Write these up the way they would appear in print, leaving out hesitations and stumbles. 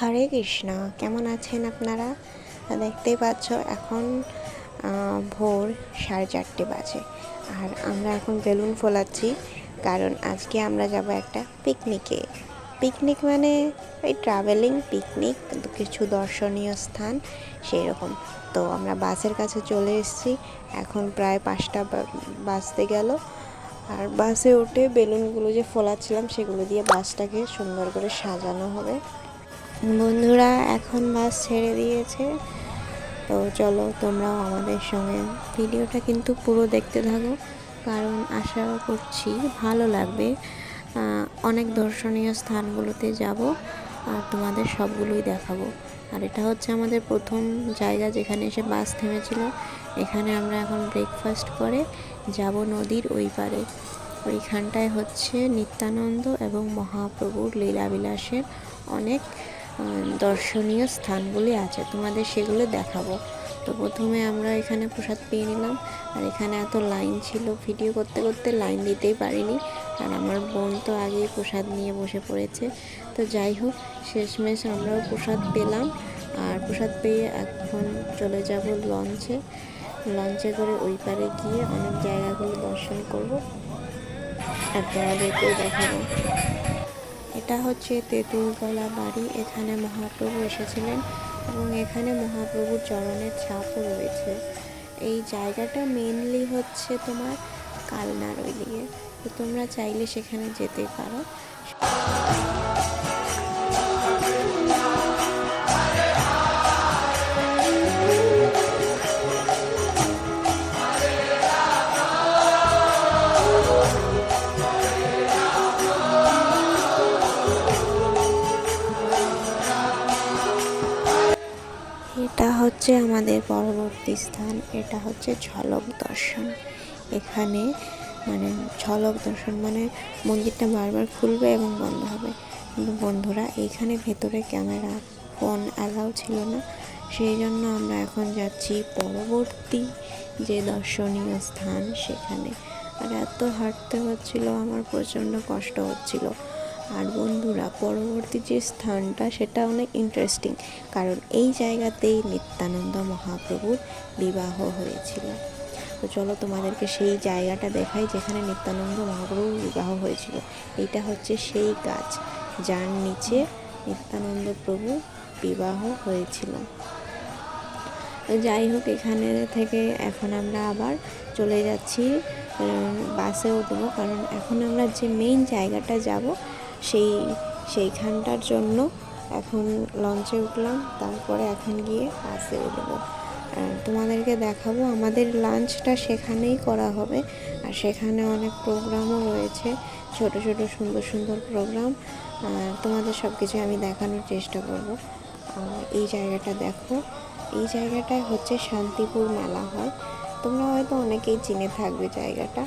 হরে কৃষ্ণ। কেমন আছেন আপনারা? দেখতেই পাচ্ছ এখন ভোর 4:30 বাজে, আর আমরা এখন বেলুন ফোলাচ্ছি, কারণ আজকে আমরা যাব একটা পিকনিকে। পিকনিক মানে এই ট্রাভেলিং পিকনিক, কিছু দর্শনীয় স্থান সেই রকম। তো আমরা বাসের কাছে চলে এসেছি, এখন প্রায় 5টা বাজতে গেল। আর বাসে উঠে বেলুনগুলো যে ফোলাচ্ছিলাম সেগুলো দিয়ে বাসটাকে সুন্দর করে সাজানো হবে। বন্ধুরা এখন বাস ছেড়ে দিয়েছে, তো চলো তোমরাও আমাদের সঙ্গে ভিডিওটা কিন্তু পুরো দেখতে থাকো, কারণ আশা করছি ভালো লাগবে। অনেক দর্শনীয় স্থানগুলোতে যাব আর তোমাদের সবগুলোই দেখাবো। আর এটা হচ্ছে আমাদের প্রথম জায়গা যেখানে এসে বাস থেমেছিল। এখানে আমরা এখন ব্রেকফাস্ট করে যাব নদীর ওই পারে। ওইখানটায় হচ্ছে নিত্যানন্দ এবং মহাপ্রভুর লীলাবিলাসের অনেক দর্শনীয় স্থানগুলি আছে, তোমাদের সেগুলো দেখাবো। তো প্রথমে আমরা এখানে প্রসাদ পেয়ে নিলাম, আর এখানে এত লাইন ছিল, ভিডিও করতে করতে লাইন দিতেই পারিনি। আর আমার বোন তো আগেই প্রসাদ নিয়ে বসে পড়েছে। তো যাই হোক, শেষমেশ আমরাও প্রসাদ পেলাম, আর প্রসাদ পেয়ে এখন চলে যাব লঞ্চে করে ওই পারে গিয়ে অনেক জায়গাগুলো দর্শন করব আর তোমাদেরকেও দেখাবো। এটা হচ্ছে তেঁতুলতলা বাড়ি, এখানে মহাপ্রভু এসেছিলেন এবং এখানে মহাপ্রভুর চরণের ছাপও রয়েছে। এই জায়গাটা মেনলি হচ্ছে তোমার কালনার ওই দিকে, তো তোমরা চাইলে সেখানে যেতে পারো। এটা হচ্ছে আমাদের পরবর্তী স্থান, এটা হচ্ছে ঝলক দর্শন। এখানে ঝলক দর্শন মানে মন্দিরটা বারবার খুলবে এবং বন্ধ হবে, কিন্তু বন্ধুরা এইখানে ভেতরে ক্যামেরা ফোন অ্যালাউ ছিল না, সেই জন্য আমরা এখন যাচ্ছি পরবর্তী যে দর্শনীয় স্থান সেখানে। আর এত হাঁটতে হচ্ছিল, আমার প্রচণ্ড কষ্ট হচ্ছিল। আর বন্ধুরা, পরবর্তী যে স্থানটা সেটা অনেক ইন্টারেস্টিং, কারণ এই জায়গাতেই নিত্যানন্দ মহাপ্রভুর বিবাহ হয়েছিল। তো চলো তোমাদেরকে সেই জায়গাটা দেখাই যেখানে নিত্যানন্দ মহাপ্রভুর বিবাহ হয়েছিল। এইটা হচ্ছে সেই গাছ যার নিচে নিত্যানন্দ প্রভু বিবাহ হয়েছিল। যাই হোক, এখানে থেকে এখন আমরা আবার চলে যাচ্ছি, বাসে উঠবো, কারণ এখন আমরা যে মেইন জায়গাটা যাব সেইখানটার জন্য এখন লঞ্চে উঠলাম, তারপরে এখন গিয়ে বাসে উঠবো। তোমাদেরকে দেখাবো আমাদের লাঞ্চটা সেখানেই করা হবে, আর সেখানে অনেক প্রোগ্রামও রয়েছে, ছোট ছোট সুন্দর সুন্দর প্রোগ্রাম। তোমাদের সব কিছু আমি দেখানোর চেষ্টা করব। এই জায়গাটা দেখো, এই জায়গাটায় হচ্ছে শান্তিপুর মেলা হয়, তোমরা হয়তো অনেকেই চিনে থাকবে জায়গাটা।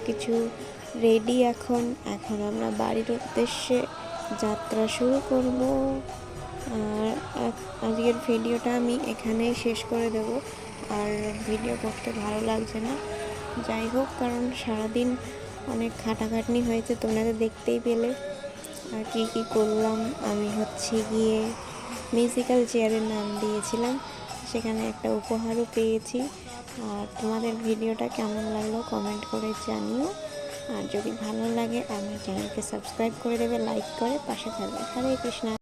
কিছু রেডি। এখন আমরা বাড়ির উদ্দেশ্যে যাত্রা শুরু করব। আর আজকের ভিডিওটা আমি এখানেই শেষ করে দেব। আর ভিডিও করতে ভালো লাগছে না, যাই হোক, কারণ সারাদিন অনেক খাটাখাটনি হয়েছে, তোমরা তো দেখতেই পেলে। আর কি করলাম, আমি গিয়ে মিউজিক্যাল চেয়ারের নাম দিয়েছিলাম, সেখানে একটা উপহারও পেয়েছি। আর তোমাদের ভিডিওটা কেমন লাগলো কমেন্ট করে জানিও। আর যদি ভালো লাগে আমার চ্যানেলকে সাবস্ক্রাইব করে দেবে, লাইক করে পাশে থাকবে। হরে কৃষ্ণা।